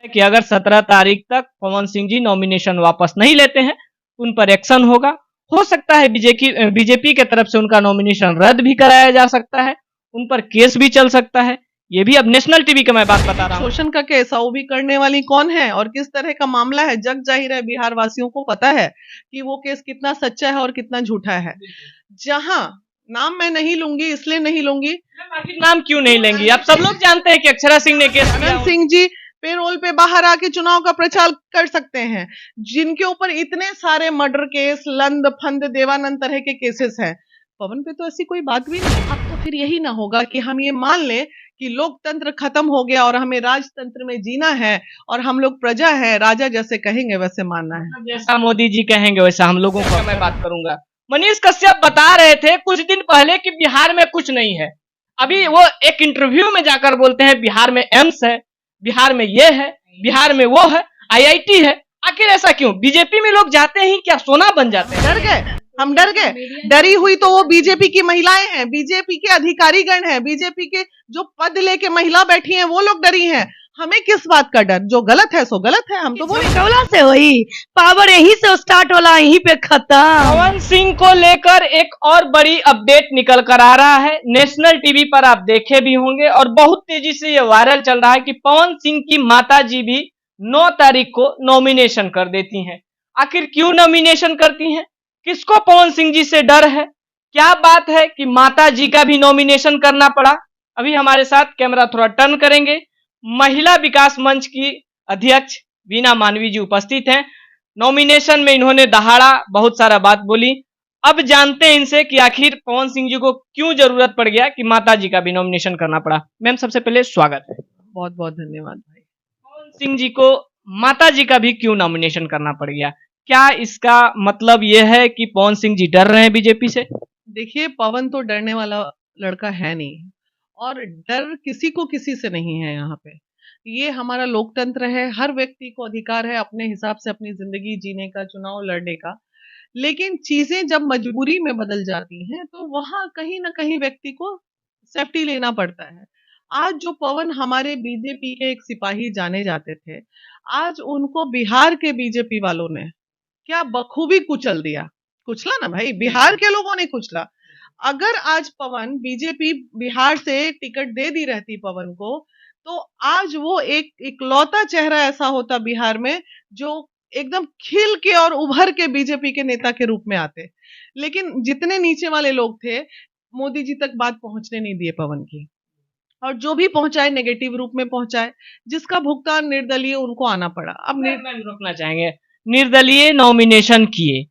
कि अगर 17 तारीख तक पवन सिंह जी नॉमिनेशन वापस नहीं लेते हैं तो उन पर एक्शन होगा। हो सकता है बीजेपी के तरफ से उनका नॉमिनेशन रद्द भी कराया जा सकता है, उन पर केस भी चल सकता है। ये भी अब नेशनल टीवी का मैं बात बता रहा हूँ। शोषण का केस वो भी करने वाली कौन है और किस तरह का मामला है, जग जाहिर है, बिहार वासियों को पता है कि वो केस कितना सच्चा है और कितना झूठा है। जहां नाम मैं नहीं लूंगी, इसलिए नहीं लूंगी, आखिर नाम क्यों नहीं लेंगी? आप सब लोग जानते हैं कि अक्षरा सिंह ने केस किया। अनंत सिंह जी पेरोल पे बाहर आके चुनाव का प्रचार कर सकते हैं, जिनके ऊपर इतने सारे मर्डर केस, लंद फंद देवानंद तरह के केसेस हैं। पवन पे तो ऐसी कोई बात भी नहीं। अब तो फिर यही ना होगा कि हम ये मान लें कि लोकतंत्र खत्म हो गया और हमें राजतंत्र में जीना है और हम लोग प्रजा है, राजा जैसे कहेंगे वैसे मानना है। जैसा मोदी जी कहेंगे वैसा हम लोगों को मैं बात करूंगा। मनीष कश्यप बता रहे थे कुछ दिन पहले कि बिहार में कुछ नहीं है। अभी वो एक इंटरव्यू में जाकर बोलते हैं बिहार में एम्स है, बिहार में ये है, बिहार में वो है, आईआईटी है। आखिर ऐसा क्यों? बीजेपी में लोग जाते ही क्या सोना बन जाते हैं? डर गए, हम डर गए। डरी हुई तो वो बीजेपी की महिलाएं हैं, बीजेपी के अधिकारीगण हैं, बीजेपी के जो पद लेके महिला बैठी हैं वो लोग डरी हैं। हमें किस बात का डर? जो गलत है सो गलत है, हम तो बोले कौला से वही पावर यहीं से स्टार्ट होला, यहीं पे खत्म। पवन सिंह को लेकर एक और बड़ी अपडेट निकल कर आ रहा है। नेशनल टीवी पर आप देखे भी होंगे और बहुत तेजी से ये वायरल चल रहा है कि पवन सिंह की माता जी भी 9 तारीख को नॉमिनेशन कर देती हैं। आखिर क्यों नॉमिनेशन करती हैं? किसको पवन सिंह जी से डर है? क्या बात है कि माता जी का भी नॉमिनेशन करना पड़ा? अभी हमारे साथ कैमरा थोड़ा टर्न करेंगे। महिला विकास मंच की अध्यक्ष वीना मानवी जी उपस्थित हैं। नॉमिनेशन में इन्होंने दहाड़ा बहुत सारा बात बोली। अब जानते हैं इनसे कि आखिर पवन सिंह जी को क्यों जरूरत पड़ गया कि माता जी का भी नॉमिनेशन करना पड़ा। मैम सबसे पहले स्वागत है। बहुत बहुत धन्यवाद भाई। पवन सिंह जी को माता जी का भी क्यों नॉमिनेशन करना पड़ गया? क्या इसका मतलब यह है कि पवन सिंह जी डर रहे हैं बीजेपी से? देखिए, पवन तो डरने वाला लड़का है नहीं और डर किसी को किसी से नहीं है। यहाँ पे ये हमारा लोकतंत्र है, हर व्यक्ति को अधिकार है अपने हिसाब से अपनी जिंदगी जीने का, चुनाव लड़ने का। लेकिन चीजें जब मजबूरी में बदल जाती हैं तो वहां कहीं ना कहीं व्यक्ति को सेफ्टी लेना पड़ता है। आज जो पवन हमारे बीजेपी के एक सिपाही जाने जाते थे, आज उनको बिहार के बीजेपी वालों ने क्या बखूबी कुचल दिया। कुचला ना भाई, बिहार के लोगों ने कुचला। अगर आज पवन बीजेपी बिहार से टिकट दे दी रहती पवन को, तो आज वो एक इकलौता चेहरा ऐसा होता बिहार में जो एकदम खिल के और उभर के बीजेपी के नेता के रूप में आते। लेकिन जितने नीचे वाले लोग थे, मोदी जी तक बात पहुंचने नहीं दिए पवन की, और जो भी पहुंचाए नेगेटिव रूप में पहुंचाए, जिसका भुगतान निर्दलीय उनको आना पड़ा। अब रोकना चाहेंगे, निर्दलीय नॉमिनेशन किए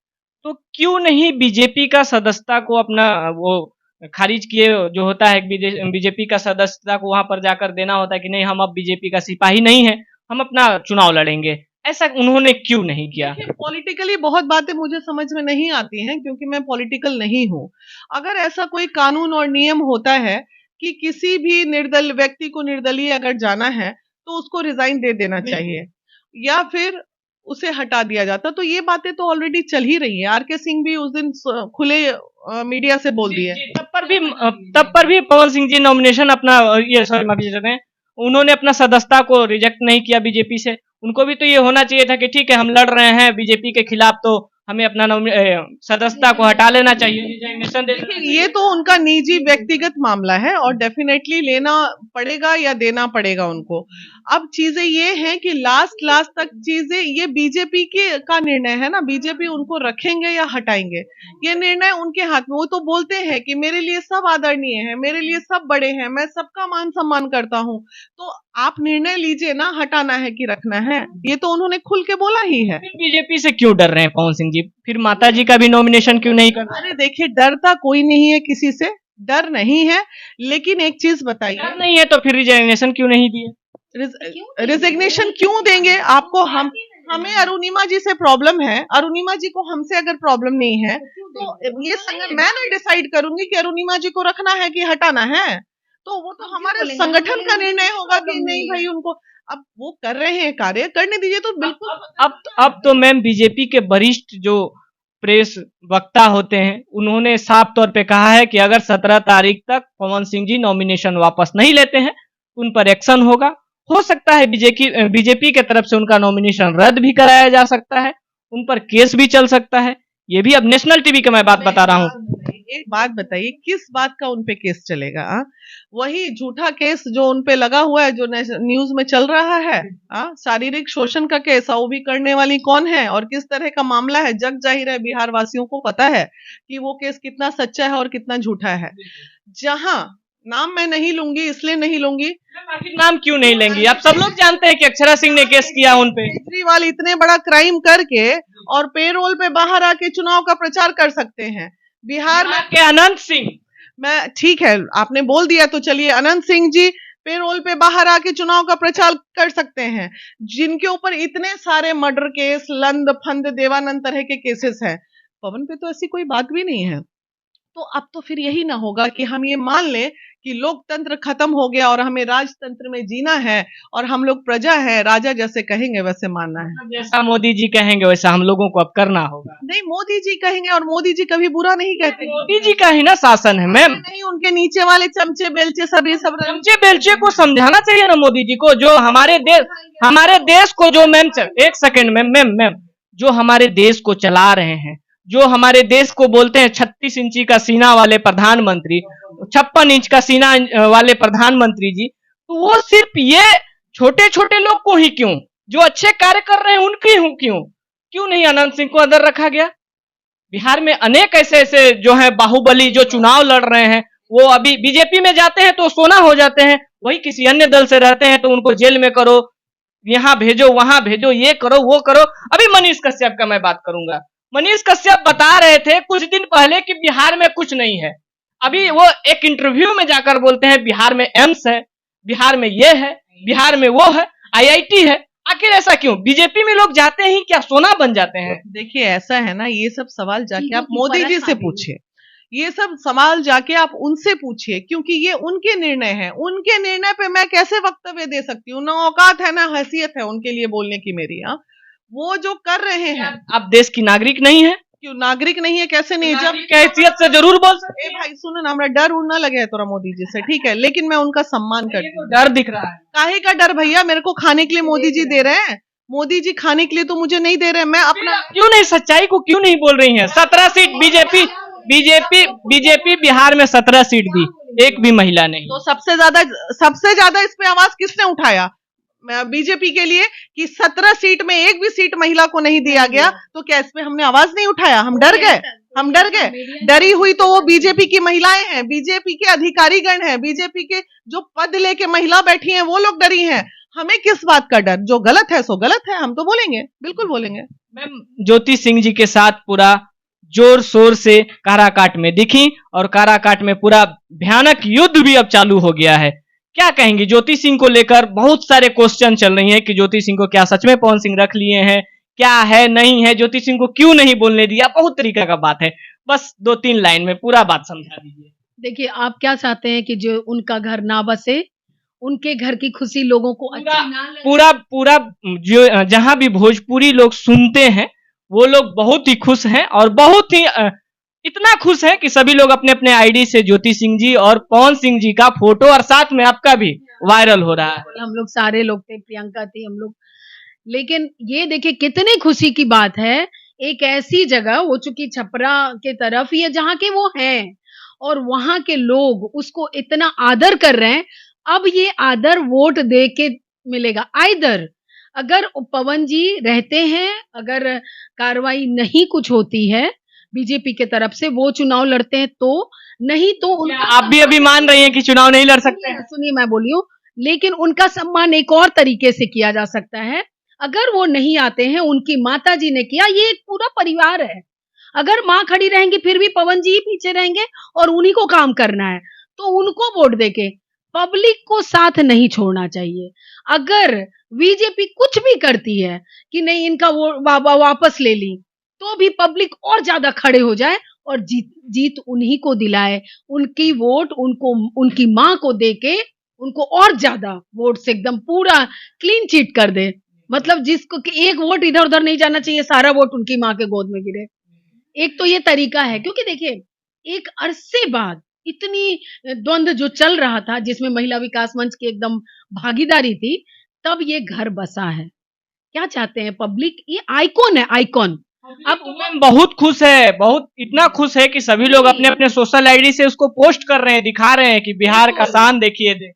तो क्यों नहीं बीजेपी का सदस्यता को अपना वो खारिज किए? जो होता है बीजेपी का सदस्यता को वहां पर जाकर देना होता है कि नहीं हम अब बीजेपी का सिपाही नहीं है, हम अपना चुनाव लड़ेंगे। ऐसा उन्होंने क्यों नहीं किया? पॉलिटिकली बहुत बातें मुझे समझ में नहीं आती हैं क्योंकि मैं पॉलिटिकल नहीं हूं। अगर ऐसा कोई कानून और नियम होता है कि किसी भी निर्दल व्यक्ति को निर्दलीय अगर जाना है तो उसको रिजाइन दे देना चाहिए या फिर उसे हटा दिया जाता, तो ये बातें तो ऑलरेडी चल ही रही है। आरके सिंह भी उस दिन खुले मीडिया से बोल दिए। तब पर भी पवन सिंह जी नॉमिनेशन अपना ये सॉरी माफी चाहते हैं, उन्होंने अपना सदस्यता को रिजेक्ट नहीं किया बीजेपी से। उनको भी तो ये होना चाहिए था कि ठीक है हम लड़ रहे हैं बीजेपी के खिलाफ, तो हमें अपना सदस्यता को हटा लेना चाहिए। ये तो उनका निजी व्यक्तिगत मामला है और डेफिनेटली लेना पड़ेगा या देना पड़ेगा उनको। अब चीजें ये हैं कि लास्ट तक चीजें ये बीजेपी के का निर्णय है ना, बीजेपी उनको रखेंगे या हटाएंगे ये निर्णय उनके हाथ में। वो तो बोलते हैं कि मेरे लिए सब आदरणीय है, मेरे लिए सब बड़े हैं, मैं सबका मान सम्मान करता हूँ। तो आप निर्णय लीजिए ना, हटाना है कि रखना है, ये तो उन्होंने खुल के बोला ही है। बीजेपी से क्यों डर रहे हैं पवन सिंह जी? फिर माता जी का भी नॉमिनेशन क्यों नहीं कर? अरे देखिए, डरता कोई नहीं है, किसी से डर नहीं है। लेकिन एक चीज बताइए, डर नहीं है तो फिर रिजाइनेशन क्यों नहीं दिए? रिजिग्नेशन क्यों देंगे आपको? हमें अरुणिमा जी से प्रॉब्लम है, अरुणिमा जी को हमसे अगर प्रॉब्लम नहीं है तो ये मैं नहीं डिसाइड करूंगी कि अरुणिमा जी को रखना है कि हटाना है। तो वो तो हमारे संगठन का निर्णय होगा कि नहीं भाई उनको अब वो कर रहे हैं कार्य, करने दीजिए। तो बिल्कुल अब तो मैम बीजेपी के वरिष्ठ जो प्रेस वक्ता होते हैं उन्होंने साफ तौर पे कहा है कि अगर 17 तारीख तक पवन सिंह जी नॉमिनेशन वापस नहीं लेते हैं तो उन पर एक्शन होगा। हो सकता है बीजेपी के तरफ से उनका नॉमिनेशन रद्द भी कराया जा सकता है, उन पर केस भी चल सकता है। ये भी अब नेशनल टीवी का मैं बात बता रहा हूँ। एक बात बताइए, किस बात का उनपे केस चलेगा? वही झूठा केस जो उनपे लगा हुआ है, जो न्यूज में चल रहा है, शारीरिक शोषण का केस, वो भी करने वाली कौन है और किस तरह का मामला है, जग जाहिर है, बिहार वासियों को पता है कि वो केस कितना सच्चा है और कितना झूठा है। जहां नाम मैं नहीं लूंगी, इसलिए नहीं लूंगी, नाम क्यों नहीं लेंगी? आप सब लोग जानते हैं कि अक्षरा सिंह ने केस किया उन पे। केजरीवाल इतने बड़ा क्राइम करके और पेरोल पे बाहर आके चुनाव का प्रचार कर सकते हैं। बिहार में के अनंत सिंह, मैं ठीक है, आपने बोल दिया तो चलिए, अनंत सिंह जी पेरोल पे बाहर आके चुनाव का प्रचार कर सकते हैं, जिनके ऊपर इतने सारे मर्डर केस, लंद फंद देवानंद तरह के केसेस हैं। पवन पे तो ऐसी कोई बात भी नहीं है। तो अब तो फिर यही ना होगा कि हम ये मान लें कि लोकतंत्र खत्म हो गया और हमें राजतंत्र में जीना है और हम लोग प्रजा है, राजा जैसे कहेंगे वैसे मानना है। जैसा मोदी जी कहेंगे वैसा हम लोगों को अब करना होगा। नहीं, मोदी जी कहेंगे, और मोदी जी कभी बुरा नहीं कहते। मोदी जी का ही ना शासन है मैम। नहीं, उनके नीचे वाले चमचे बेलचे सभी सब चमचे बेलचे को समझाना चाहिए ना मोदी जी को, जो हमारे देश को जो मैम, एक सेकंड मैम, जो हमारे देश को चला रहे हैं, जो हमारे देश को बोलते हैं 36 इंची का सीना वाले प्रधानमंत्री, 56 इंच का सीना वाले प्रधानमंत्री जी, तो वो सिर्फ ये छोटे छोटे लोग को ही क्यों, जो अच्छे कार्य कर रहे हैं उनकी क्यों नहीं अनंत सिंह को अंदर रखा गया? बिहार में अनेक ऐसे जो है बाहुबली जो चुनाव लड़ रहे हैं, वो अभी बीजेपी में जाते हैं तो सोना हो जाते हैं, वही किसी अन्य दल से रहते हैं तो उनको जेल में करो, यहाँ भेजो वहां भेजो, ये करो वो करो। अभी मनीष कश्यप का मैं बात करूंगा। मनीष कश्यप बता रहे थे कुछ दिन पहले कि बिहार में कुछ नहीं है। अभी वो एक इंटरव्यू में जाकर बोलते हैं बिहार में एम्स है, बिहार में ये है, बिहार में वो है, आईआईटी है। आखिर ऐसा क्यों? बीजेपी में लोग जाते ही क्या सोना बन जाते हैं? देखिए, ऐसा है ना, ये सब सवाल जाके आप मोदी जी से पूछिए, ये सब सवाल जाके आप उनसे पूछिए, क्योंकि ये उनके निर्णय हैं। उनके निर्णय पे मैं कैसे वक्तव्य दे सकती हूँ? ना औकात है ना हैसियत है उनके लिए बोलने की मेरी। वो जो कर रहे हैं। आप देश की नागरिक नहीं है? क्यों नागरिक नहीं है? कैसे नहीं? जब हैसियत से जरूर बोल सकते। भाई सुनो ना, हमारा डर उड़ ना लगे तोरा मोदी जी से, ठीक है, लेकिन मैं उनका सम्मान करती हूँ। डर दिख रहा है। काहे का डर भैया? मेरे को खाने के लिए मोदी जी दे रहे हैं, मोदी जी खाने के लिए तो मुझे नहीं दे रहे। मैं अपना क्यों नहीं, सच्चाई को क्यों नहीं बोल रही है? 17 सीट बीजेपी बिहार में 17 सीट दी, एक भी महिला नहीं। तो सबसे ज्यादा इस पे आवाज किसने उठाया बीजेपी के लिए कि 17 सीट में एक भी सीट महिला को नहीं दिया गया? तो क्या इस पे हमने आवाज नहीं उठाया? हम डर गए? डरी हुई तो वो बीजेपी की महिलाएं हैं, बीजेपी के अधिकारीगण हैं, बीजेपी के जो पद लेके महिला बैठी हैं वो लोग डरी हैं। हमें किस बात का डर? जो गलत है सो गलत है, हम तो बोलेंगे, बिल्कुल बोलेंगे। मैम ज्योति सिंह जी के साथ पूरा जोर शोर से काराकाट में दिखी और काराकाट में पूरा भयानक युद्ध भी अब चालू हो गया है। क्या कहेंगे ज्योति सिंह को लेकर? बहुत सारे क्वेश्चन चल रही हैं कि ज्योति सिंह को क्या सच में पवन सिंह रख लिए हैं, क्या है नहीं है, ज्योति सिंह को क्यों नहीं बोलने दिया, बहुत तरीका का बात है। बस 2-3 लाइन में पूरा बात समझा दीजिए। देखिए, आप क्या चाहते हैं कि जो उनका घर ना बसे, उनके घर की खुशी लोगों को अच्छी ना लगे? पूरा जो जहां भी भोजपुरी लोग सुनते हैं वो लोग बहुत ही खुश हैं, और बहुत ही इतना खुश है कि सभी लोग अपने अपने आईडी से ज्योति सिंह जी और पवन सिंह जी का फोटो और साथ में आपका भी वायरल हो रहा है। हम लोग सारे लोग थे, प्रियंका थी, हम लोग। लेकिन ये देखिए कितनी खुशी की बात है, एक ऐसी जगह वो चूंकि छपरा के तरफ ही है जहाँ के वो हैं, और वहां के लोग उसको इतना आदर कर रहे हैं। अब ये आदर वोट दे के मिलेगा। आइदर अगर पवन जी रहते हैं, अगर कार्रवाई नहीं कुछ होती है बीजेपी के तरफ से, वो चुनाव लड़ते हैं तो, नहीं तो उनका, आप भी अभी मान रही हैं कि चुनाव नहीं लड़ सकते हैं? सुनिए मैं बोली हूँ, लेकिन उनका सम्मान एक और तरीके से किया जा सकता है। अगर वो नहीं आते हैं, उनकी माता जी ने किया, ये एक पूरा परिवार है। अगर माँ खड़ी रहेंगी फिर भी पवन जी ही पीछे रहेंगे और उन्हीं को काम करना है, तो उनको वोट देके पब्लिक को साथ नहीं छोड़ना चाहिए। अगर बीजेपी कुछ भी करती है कि नहीं इनका वोट वापस ले ली, तो भी पब्लिक और ज्यादा खड़े हो जाए और जीत उन्हीं को दिलाए, उनकी वोट उनको, उनकी माँ को देके उनको और ज्यादा वोट से एकदम पूरा क्लीन चिट कर दे। मतलब जिसको कि एक वोट इधर उधर नहीं जाना चाहिए, सारा वोट उनकी माँ के गोद में गिरे। एक तो ये तरीका है, क्योंकि देखिए एक अरसे बाद इतनी द्वंद्व जो चल रहा था, जिसमें महिला विकास मंच के एकदम भागीदारी थी, तब ये घर बसा है। क्या चाहते हैं पब्लिक? ये आइकॉन है, आइकॉन। अब वुमेन बहुत खुश है, बहुत इतना खुश है कि सभी लोग अपने अपने सोशल आईडी से उसको पोस्ट कर रहे हैं, दिखा रहे हैं कि बिहार का शान देखिए।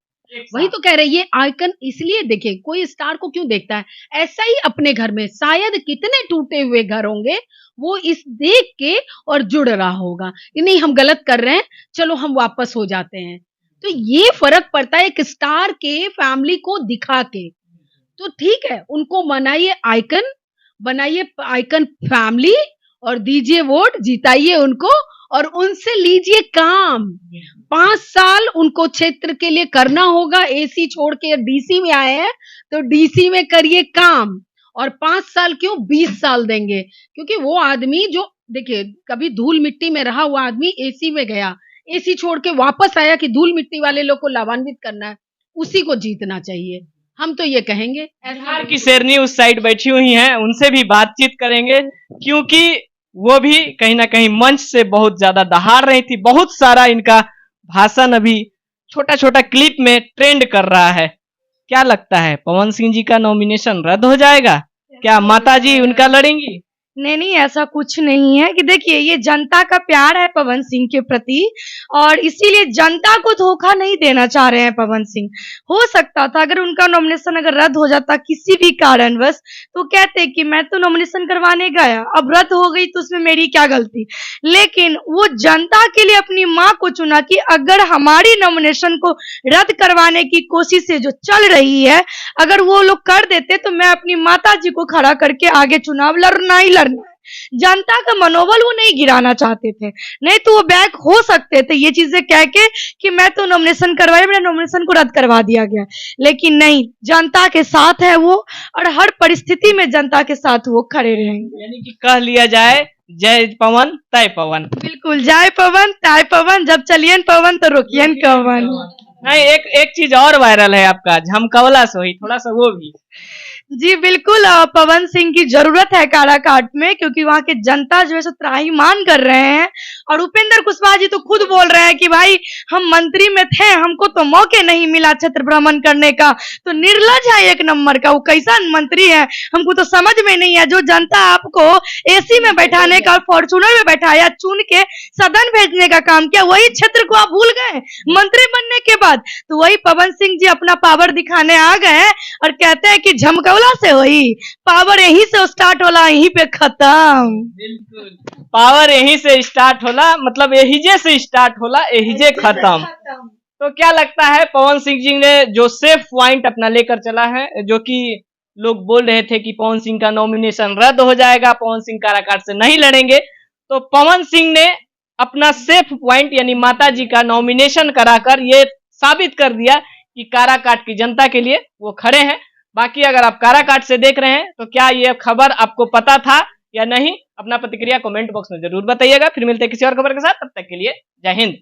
वही तो कह रहे हैं, ये आइकन इसलिए देखिए, कोई स्टार को क्यों देखता है? ऐसा ही अपने घर में शायद कितने टूटे हुए घर होंगे, वो इस देख के और जुड़ रहा होगा कि नहीं हम गलत कर रहे हैं, चलो हम वापस हो जाते हैं। तो ये फर्क पड़ता है एक स्टार के फैमिली को दिखा के। तो ठीक है, उनको बनाइए आइकन, बनाइए आइकन फैमिली और दीजिए वोट, जिताइए उनको और उनसे लीजिए काम। 5 साल उनको क्षेत्र के लिए करना होगा। एसी छोड़ के डीसी में आए हैं तो डीसी में करिए काम, और 5 साल क्यों 20 साल देंगे, क्योंकि वो आदमी जो देखिए कभी धूल मिट्टी में रहा हुआ आदमी एसी में गया, एसी छोड़ के वापस आया कि धूल मिट्टी वाले लोग को लाभान्वित करना है, उसी को जीतना चाहिए। हम तो ये कहेंगे। बिहार की शेरनी उस साइड बैठी हुई हैं, उनसे भी बातचीत करेंगे, क्योंकि वो भी कहीं ना कहीं मंच से बहुत ज्यादा दहाड़ रही थी। बहुत सारा इनका भाषण अभी छोटा छोटा क्लिप में ट्रेंड कर रहा है। क्या लगता है, पवन सिंह जी का नॉमिनेशन रद्द हो जाएगा? क्या माता जी उनका लड़ेंगी? नहीं, ऐसा कुछ नहीं है कि देखिए ये जनता का प्यार है पवन सिंह के प्रति, और इसीलिए जनता को धोखा नहीं देना चाह रहे हैं पवन सिंह। हो सकता था अगर उनका नॉमिनेशन अगर रद्द हो जाता किसी भी कारणवश, तो कहते कि मैं तो नॉमिनेशन करवाने गया, अब रद्द हो गई तो उसमें मेरी क्या गलती। लेकिन वो जनता के लिए अपनी माँ को चुना कि अगर हमारी नॉमिनेशन को रद्द करवाने की कोशिशें जो चल रही है, अगर वो लोग कर देते तो मैं अपनी माता जी को खड़ा करके आगे चुनाव लड़ना ही लड़ना। जनता का मनोबल वो नहीं गिराना चाहते थे, नहीं तो वो बैक हो सकते थे ये चीजें कह के कि मैं तो नॉमिनेशन करवाया, मेरे नॉमिनेशन को रद्द करवा दिया गया। लेकिन नहीं, जनता के साथ है वो, और हर परिस्थिति में जनता के साथ वो खड़े रहेंगे। यानी कि कह लिया जाए जय पवन तय पवन। बिल्कुल, जय पवन तय पवन, जब चलियन पवन तो रोकियन कवन। नहीं, एक चीज और वायरल है आपका, झमकवला सोही, थोड़ा सा वो भी। जी बिल्कुल, पवन सिंह की जरूरत है काराकाट में, क्योंकि वहाँ के जनता जो है सो त्राहीमाम कर रहे हैं। और उपेंद्र कुशवाहा जी तो खुद बोल रहे हैं कि भाई हम मंत्री में थे, हमको तो मौके नहीं मिला क्षेत्र भ्रमण करने का, तो निर्लज है एक नंबर का। वो कैसा मंत्री है हमको तो समझ में नहीं है। जो जनता आपको एसी में बैठाने का और फॉर्चूनर में बैठाया, चुन के सदन भेजने का काम किया, वही क्षेत्र को आप भूल गए मंत्री बनने के बाद। तो वही पवन सिंह जी अपना पावर दिखाने आ गए हैं और कहते हैं कि झमकौला से हुई पावर, यहीं से स्टार्ट होला यहीं पे खत्म। बिल्कुल, पावर यहीं से स्टार्ट होला, मतलब यहीजे से स्टार्ट होला यहीजे खत्म। तो क्या लगता है, पवन सिंह जी ने जो सेफ पॉइंट अपना लेकर चला है, जो कि लोग बोल रहे थे कि पवन सिंह का नॉमिनेशन रद्द हो जाएगा, पवन सिंह काराकाट से नहीं लड़ेंगे, तो पवन सिंह ने अपना सेफ पॉइंट यानी माता जी का नॉमिनेशन कराकर ये साबित कर दिया कि काराकाट की जनता के लिए वो खड़े हैं। बाकी अगर आप काराकाट से देख रहे हैं तो क्या ये खबर आपको पता था या नहीं, अपना प्रतिक्रिया कमेंट बॉक्स में जरूर बताइएगा। फिर मिलते हैं किसी और खबर के साथ, तब तक के लिए जय हिंद।